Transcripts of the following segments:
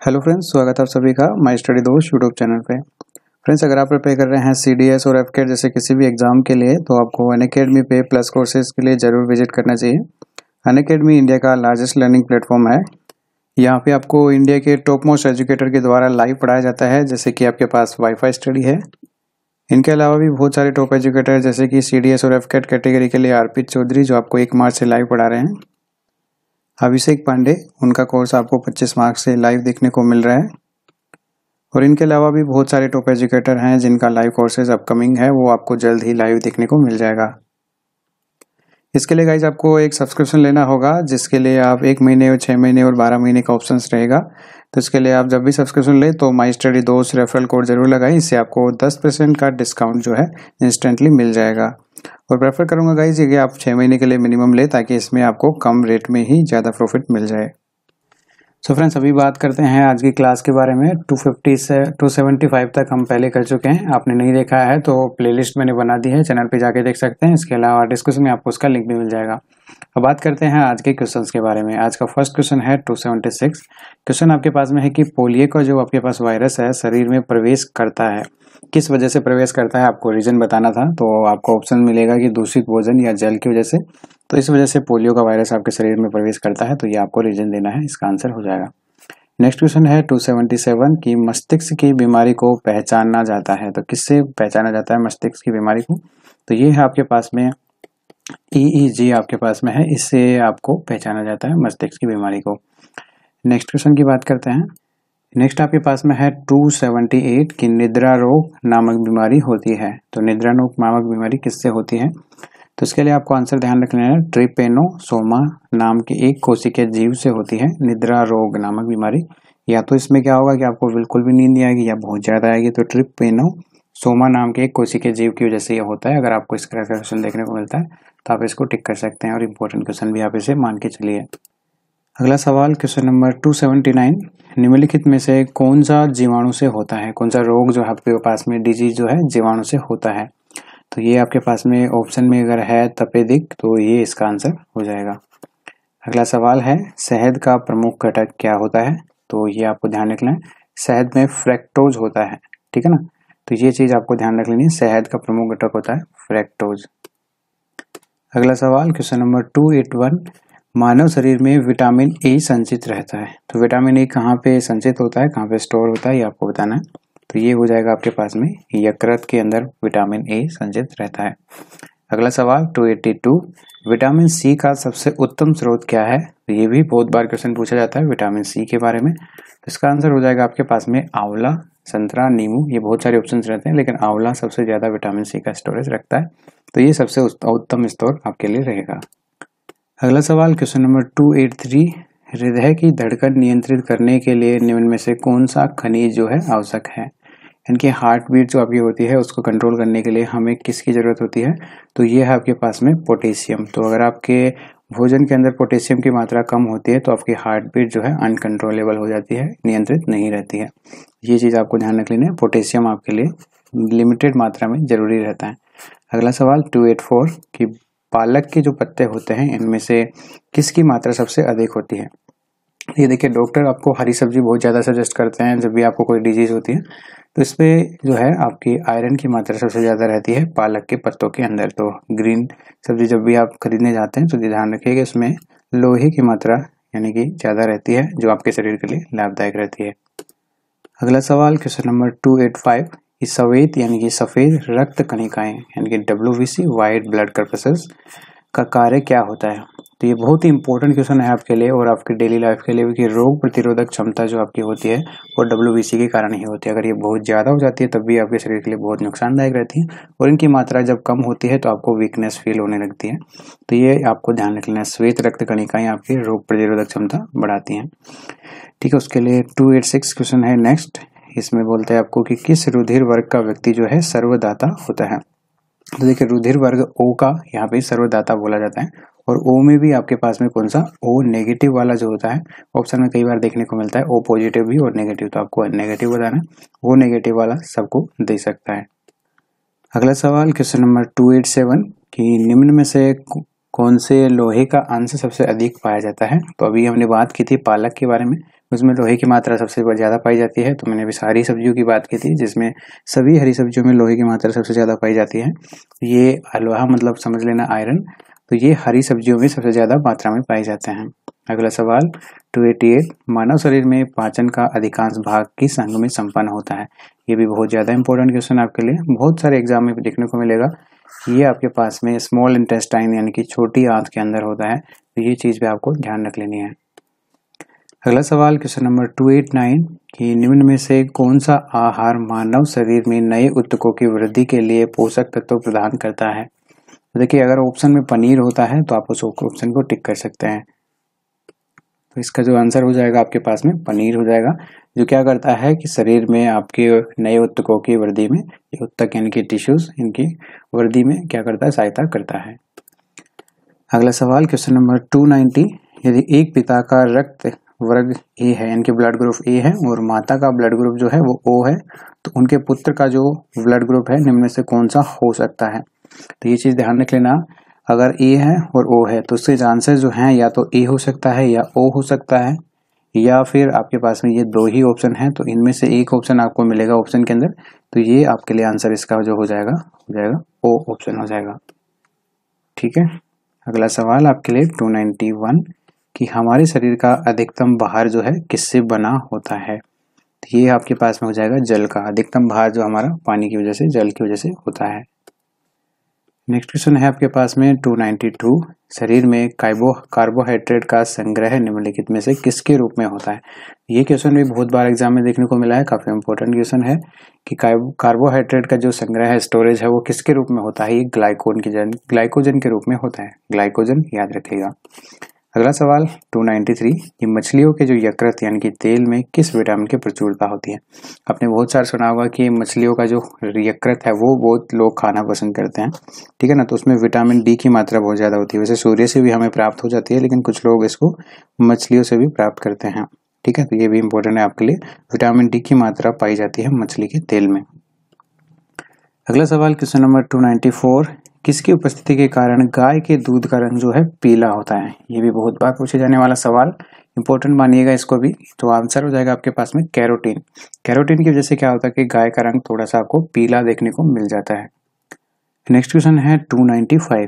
Hello friends, स्वागत है आप सभी का माई स्टडी दोस्त यूट्यूब चैनल पे। फ्रेंड्स, अगर आप प्रिपेयर कर रहे हैं सीडीएस और एफकेट जैसे किसी भी एग्जाम के लिए तो आपको अनअकैडमी पे प्लस कोर्सेज के लिए ज़रूर विजिट करना चाहिए। अनअकैडमी इंडिया का लार्जेस्ट लर्निंग प्लेटफॉर्म है। यहाँ पे आपको इंडिया के टॉप मोस्ट एजुकेटर के द्वारा लाइव पढ़ाया जाता है, जैसे कि आपके पास वाईफाई स्टडी है। इनके अलावा भी बहुत सारे टॉप एजुकेटर जैसे कि सीडीएस और एफकेट कैटेगरी के लिए आरपी चौधरी, जो आपको 1 मार्च से लाइव पढ़ा रहे हैं। अभिषेक पांडे, उनका कोर्स आपको 25 मार्क्स से लाइव देखने को मिल रहा है। और इनके अलावा भी बहुत सारे टॉप एजुकेटर हैं जिनका लाइव कोर्सेज अपकमिंग है, वो आपको जल्द ही लाइव देखने को मिल जाएगा। इसके लिए गाइज आपको एक सब्सक्रिप्शन लेना होगा, जिसके लिए आप 1 महीने और 6 महीने और 12 महीने का ऑप्शंस रहेगा। तो इसके लिए आप जब भी सब्सक्रिप्शन ले तो माई स्टडी दोस्त रेफरल कोड जरूर लगाएं, इससे आपको 10% का डिस्काउंट जो है इंस्टेंटली मिल जाएगा। और प्रेफर करूंगा गाइज कि आप 6 महीने के लिए मिनिमम ले, ताकि इसमें आपको कम रेट में ही ज़्यादा प्रॉफिट मिल जाए। सो फ्रेंड्स, अभी बात करते हैं आज की क्लास के बारे में। 250 से 275 तक हम पहले कर चुके हैं। आपने नहीं देखा है तो प्लेलिस्ट मैंने बना दी है, चैनल पे जाके देख सकते हैं। इसके अलावा डिस्क्रिप्शन में आपको उसका लिंक भी मिल जाएगा। अब बात करते हैं आज के क्वेश्चंस के बारे में। आज का फर्स्ट क्वेश्चन है 276। क्वेश्चन आपके पास में है कि पोलियो का जो आपके पास वायरस है शरीर में प्रवेश करता है, किस वजह से प्रवेश करता है, आपको रीजन बताना था। तो आपको ऑप्शन मिलेगा कि दूषित भोजन या जल की वजह से। तो इस वजह से पोलियो का वायरस आपके शरीर में प्रवेश करता है, तो ये आपको रीजन देना है, इसका आंसर हो जाएगा। नेक्स्ट क्वेश्चन है 277 की मस्तिष्क की बीमारी को पहचाना जाता है। तो किससे पहचाना जाता है मस्तिष्क की बीमारी को? तो ये है आपके पास में EEG आपके पास में है, इससे आपको पहचाना जाता है मस्तिष्क की बीमारी को। नेक्स्ट क्वेश्चन की बात करते हैं। नेक्स्ट आपके पास में है 278 की निद्रा रोग नामक बीमारी होती है। तो निद्रा रोग नामक बीमारी किससे होती है? तो इसके लिए आपको आंसर ध्यान रखना है। ट्रिपेनोसोमा नाम के एक कोशिकीय जीव से होती है निद्रा रोग नामक बीमारी। या तो इसमें क्या होगा कि आपको बिल्कुल भी नींद नहीं आएगी या बहुत ज्यादा आएगी। तो ट्रिपेनोसोमा नाम के एक कोशिकीय जीव की वजह से यह होता है। अगर आपको इस तरह का क्वेश्चन देखने को मिलता है तो आप इसको टिक कर सकते हैं, और इम्पोर्टेंट क्वेश्चन भी आप इसे मान के चलिए। अगला सवाल क्वेश्चन नंबर 279, निम्नलिखित में से कौन सा जीवाणु से होता है, कौन सा रोग जो आपके पास में डिजीज जो है जीवाणु से होता है? तो ये आपके पास में ऑप्शन में अगर है तपेदिक, तो ये इसका आंसर हो जाएगा। अगला सवाल है शहद का प्रमुख घटक क्या होता है? तो ये आपको ध्यान रखना है, शहद में फ्रैक्टोज होता है, ठीक है ना। तो ये चीज आपको ध्यान रख लेनी है, शहद का प्रमुख घटक होता है फ्रैक्टोज। अगला सवाल क्वेश्चन नंबर 281, मानव शरीर में विटामिन ए संचित रहता है। तो विटामिन ए कहाँ पे संचित होता है, कहाँ पे स्टोर होता है, ये आपको बताना है। तो ये हो जाएगा आपके पास में यकृत के अंदर विटामिन ए संचित रहता है। अगला सवाल 282, विटामिन सी का सबसे उत्तम स्रोत क्या है? तो ये भी बहुत बार क्वेश्चन पूछा जाता है विटामिन सी के बारे में। तो इसका आंसर हो जाएगा आपके पास में आंवला, संतरा, नींबू। ये बहुत सारे ऑप्शंस रहते हैं, लेकिन आंवला सबसे ज्यादा विटामिन सी का स्टोरेज रखता है। तो ये सबसे उत्तम स्रोत आपके लिए रहेगा। अगला सवाल क्वेश्चन नंबर 283, हृदय की धड़कन नियंत्रित करने के लिए निम्न में से कौन सा खनिज जो है आवश्यक है? इनकी हार्ट बीट जो आपकी होती है उसको कंट्रोल करने के लिए हमें किसकी जरूरत होती है? तो ये है आपके पास में पोटेशियम। तो अगर आपके भोजन के अंदर पोटेशियम की मात्रा कम होती है तो आपकी हार्ट बीट जो है अनकंट्रोलेबल हो जाती है, नियंत्रित नहीं रहती है। ये चीज आपको ध्यान रख लेना है, पोटेशियम आपके लिए लिमिटेड मात्रा में जरूरी रहता है। अगला सवाल 284 की पालक के जो पत्ते होते हैं इनमें से किसकी मात्रा सबसे अधिक होती है? ये देखिए, डॉक्टर आपको हरी सब्जी बहुत ज़्यादा सजेस्ट करते हैं जब भी आपको कोई डिजीज होती है। तो इसमें जो है आपकी आयरन की मात्रा सबसे ज़्यादा रहती है पालक के पत्तों के अंदर। तो ग्रीन सब्जी जब भी आप खरीदने जाते हैं तो ध्यान रखिएगा इसमें लोहे की मात्रा यानी कि ज़्यादा रहती है, जो आपके शरीर के लिए लाभदायक रहती है। अगला सवाल क्वेश्चन नंबर 285, सफेद यानी कि सफेद रक्त कणिकाएं यानी कि WBC व्हाइट ब्लड कॉर्पसेस का कार्य क्या होता है? तो ये बहुत ही इंपॉर्टेंट क्वेश्चन है आपके लिए और आपकी डेली लाइफ के लिए कि रोग प्रतिरोधक क्षमता जो आपकी होती है वो WBC के कारण ही होती है। अगर ये बहुत ज्यादा हो जाती है तब भी आपके शरीर के लिए बहुत नुकसानदायक रहती है, और इनकी मात्रा जब कम होती है तो आपको वीकनेस फील होने लगती है। तो ये आपको ध्यान रखना है, श्वेत रक्त कणिकाएं आपकी रोग प्रतिरोधक क्षमता बढ़ाती हैं, ठीक है। उसके लिए 286 क्वेश्चन है नेक्स्ट। इसमें बोलते हैं आपको कि किस रुधिर वर्ग का व्यक्ति जो है सर्वदाता होता है? तो देखिए, रुधिर वर्ग O का यहाँ पे सर्वदाता बोला जाता है, और O में भी आपके पास में कौन सा O नेगेटिव वाला जो होता है, ऑप्शन में कई बार देखने को मिलता है O पॉजिटिव भी और नेगेटिव। तो आपको नेगेटिव बताना है, O नेगेटिव वाला सबको दे सकता है। अगला सवाल क्वेश्चन नंबर 287 कि निम्न में से कौन से लोहे का अंश सबसे अधिक पाया जाता है? तो अभी हमने बात की थी पालक के बारे में, उसमें लोहे की मात्रा सबसे ज़्यादा पाई जाती है। तो मैंने अभी सारी सब्जियों की बात की थी जिसमें सभी हरी सब्जियों में लोहे की मात्रा सबसे ज़्यादा पाई जाती है। ये लोहा मतलब समझ लेना आयरन, तो ये हरी सब्जियों में सबसे ज़्यादा मात्रा में पाए जाते हैं। अगला सवाल 288, मानव शरीर में पाचन का अधिकांश भाग किस अंग में संपन्न होता है? ये भी बहुत ज़्यादा इंपॉर्टेंट क्वेश्चन आपके लिए, बहुत सारे एग्जाम में देखने को मिलेगा। ये आपके पास में स्मॉल इंटेस्टाइन यानी कि छोटी आंत के अंदर होता है, तो ये चीज़ भी आपको ध्यान रख लेनी है। अगला सवाल क्वेश्चन नंबर 289 कि निम्न में से कौन सा आहार मानव शरीर में नए ऊतकों की वृद्धि के लिए पोषक तत्व प्रदान करता है? तो देखिए, अगर ऑप्शन में पनीर होता है तो आप उस ऑप्शन को टिक कर सकते हैं। तो इसका जो आंसर हो जाएगा आपके पास में पनीर हो जाएगा, जो क्या करता है कि शरीर में आपके नए ऊतकों की वृद्धि में, ये ऊतक यानी कि टिश्यूज, इनकी वृद्धि में क्या करता है, सहायता करता है। अगला सवाल क्वेश्चन नंबर 290, यदि एक पिता का रक्त वर्ग ए है यानी कि ब्लड ग्रुप ए है और माता का ब्लड ग्रुप जो है वो ओ है, तो उनके पुत्र का जो ब्लड ग्रुप है निम्न में से कौन सा हो सकता है? तो ये चीज ध्यान रख लेना, अगर ए है और ओ है तो उसके आंसर जो हैं या तो ए हो सकता है या ओ हो सकता है, या फिर आपके पास में ये दो ही ऑप्शन है, तो इनमें से एक ऑप्शन आपको मिलेगा ऑप्शन के अंदर, तो ये आपके लिए आंसर इसका जो हो जाएगा ओ ऑप्शन हो जाएगा। ठीक है। अगला सवाल आपके लिए 291 कि हमारे शरीर का अधिकतम भार जो है किससे बना होता है? तो ये आपके पास में हो जाएगा जल का, अधिकतम भार जो हमारा पानी की वजह से, जल की वजह से होता है। नेक्स्ट क्वेश्चन है आपके पास में 292, शरीर में कार्बोहाइड्रेट का संग्रह निम्नलिखित में से किसके रूप में होता है? ये क्वेश्चन भी बहुत बार एग्जाम में देखने को मिला है, काफी इंपॉर्टेंट क्वेश्चन है कि कार्बोहाइड्रेट का जो संग्रह है, स्टोरेज है, वो किसके रूप में होता है? ये ग्लाइकोजन के रूप में होता है, ग्लाइकोजन याद रखिएगा। अगला सवाल 293 कि मछलियों के जो यकृत यानी कि तेल में किस विटामिन की प्रचुरता होती है? आपने बहुत सारा सुना होगा कि मछलियों का जो यकृत है वो बहुत लोग खाना पसंद करते हैं, ठीक है ना, तो उसमें विटामिन डी की मात्रा बहुत ज़्यादा होती है। वैसे सूर्य से भी हमें प्राप्त हो जाती है, लेकिन कुछ लोग इसको मछलियों से भी प्राप्त करते हैं, ठीक है, तो ये भी इंपॉर्टेंट है आपके लिए, विटामिन डी की मात्रा पाई जाती है मछली के तेल में। अगला सवाल क्वेश्चन नंबर 294, किसकी उपस्थिति के कारण गाय के दूध का रंग जो है पीला होता है? ये भी बहुत बार पूछे जाने वाला सवाल, इंपॉर्टेंट मानिएगा इसको भी। तो आंसर हो जाएगा आपके पास में कैरोटीन। कैरोटीन की वजह से क्या होता है कि गाय का रंग थोड़ा सा आपको पीला देखने को मिल जाता है। नेक्स्ट क्वेश्चन है 295,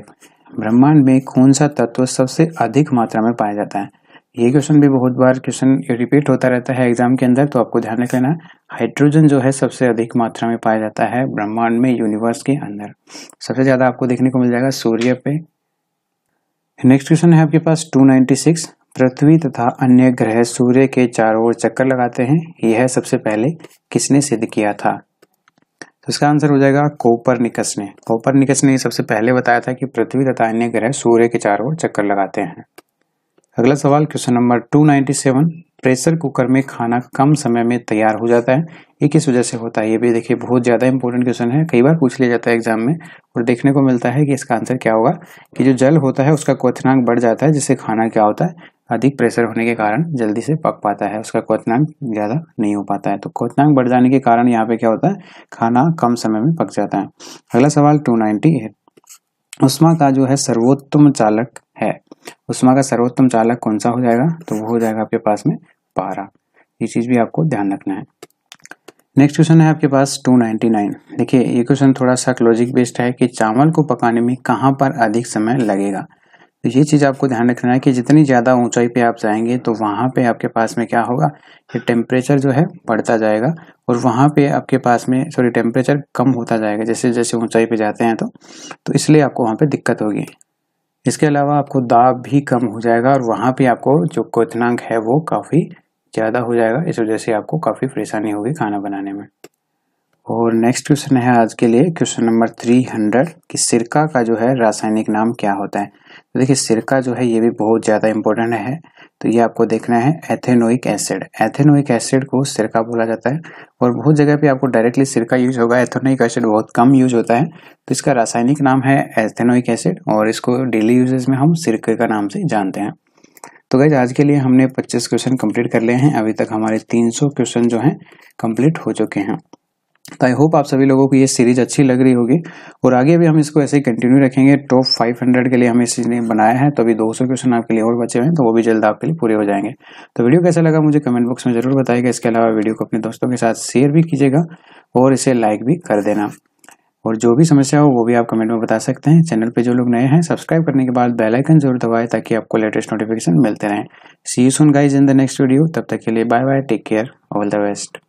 ब्रह्मांड में कौन सा तत्व सबसे अधिक मात्रा में पाया जाता है? ये क्वेश्चन भी बहुत बार क्वेश्चन रिपीट होता रहता है एग्जाम के अंदर, तो आपको ध्यान रख लेना, हाइड्रोजन जो है सबसे अधिक मात्रा में पाया जाता है ब्रह्मांड में, यूनिवर्स के अंदर। सबसे ज्यादा आपको देखने को मिल जाएगा सूर्य पे। नेक्स्ट क्वेश्चन है आपके पास 296, पृथ्वी तथा अन्य ग्रह सूर्य के चारों ओर चक्कर लगाते हैं, यह सबसे पहले किसने सिद्ध किया था? तो इसका आंसर हो जाएगा कोपरनिकस ने। कोपरनिकस ने सबसे पहले बताया था कि पृथ्वी तथा अन्य ग्रह सूर्य के चारों ओर चक्कर लगाते हैं। अगला सवाल क्वेश्चन नंबर 297, प्रेशर कुकर में खाना कम समय में तैयार हो जाता है, ये किस वजह से होता है? ये भी देखिए बहुत ज्यादा इंपॉर्टेंट क्वेश्चन है, कई बार पूछ लिया जाता है एग्जाम में, और देखने को मिलता है कि इसका आंसर क्या होगा कि जो जल होता है उसका क्वथनांक बढ़ जाता है, जिससे खाना क्या होता है, अधिक प्रेशर होने के कारण जल्दी से पक पाता है, उसका क्वथनांक ज्यादा नहीं हो पाता है। तो क्वथनांक बढ़ जाने के कारण यहाँ पे क्या होता है, खाना कम समय में पक जाता है। अगला सवाल 298, उष्मा का जो है सर्वोत्तम चालक है, उष्मा का सर्वोत्तम चालक कौन सा हो जाएगा? तो वो हो जाएगा आपके पास में पारा। ये चीज भी आपको ध्यान रखना है। नेक्स्ट क्वेश्चन है आपके पास 299, देखिए ये क्वेश्चन थोड़ा सा लॉजिक बेस्ड है कि चावल को पकाने में कहाँ पर अधिक समय लगेगा? तो ये चीज आपको ध्यान रखना है कि जितनी ज्यादा ऊंचाई पे आप जाएंगे तो वहां पे आपके पास में क्या होगा, कि टेम्परेचर जो है बढ़ता जाएगा, और वहां पे आपके पास में टेम्परेचर कम होता जाएगा जैसे जैसे ऊंचाई पे जाते हैं, तो इसलिए आपको वहां पे दिक्कत होगी। इसके अलावा आपको दाब भी कम हो जाएगा, और वहां पे आपको जो क्वथनांक है वो काफी ज्यादा हो जाएगा, इस वजह से आपको काफी परेशानी होगी खाना बनाने में। और नेक्स्ट क्वेश्चन है आज के लिए क्वेश्चन नंबर 300 कि सिरका का जो है रासायनिक नाम क्या होता है? तो देखिए सिरका जो है ये भी बहुत ज्यादा इंपॉर्टेंट है, तो ये आपको देखना है एथेनोइक एसिड। एथेनोइक एसिड को सिरका बोला जाता है, और बहुत जगह पे आपको डायरेक्टली सिरका यूज होगा, एथेनोइक एसिड बहुत कम यूज होता है। तो इसका रासायनिक नाम है एथेनोइक एसिड, और इसको डेली यूजेस में हम सिरके का नाम से जानते हैं। तो गाइस आज के लिए हमने 25 क्वेश्चन कंप्लीट कर लिए हैं, अभी तक हमारे 300 क्वेश्चन जो हैं कंप्लीट हो चुके हैं। तो आई होप आप सभी लोगों को ये सीरीज अच्छी लग रही होगी और आगे भी हम इसको ऐसे ही कंटिन्यू रखेंगे। टॉप 500 के लिए हमें इसने बनाया है, तो अभी 200 क्वेश्चन आपके लिए और बचे हुए हैं, तो वो भी जल्द आपके लिए पूरे हो जाएंगे। तो वीडियो कैसा लगा मुझे कमेंट बॉक्स में जरूर बताइएगा। इसके अलावा वीडियो को अपने दोस्तों के साथ शेयर भी कीजिएगा और इसे लाइक भी कर देना। और जो भी समस्या हो वो भी आप कमेंट में बता सकते हैं। चैनल पे जो लोग नए हैं सब्सक्राइब करने के बाद बेल आइकन जरूर दबाएं ताकि आपको लेटेस्ट नोटिफिकेशन मिलते रहें। See you soon guys in the next video. तब तक के लिए bye bye, take care, all the best.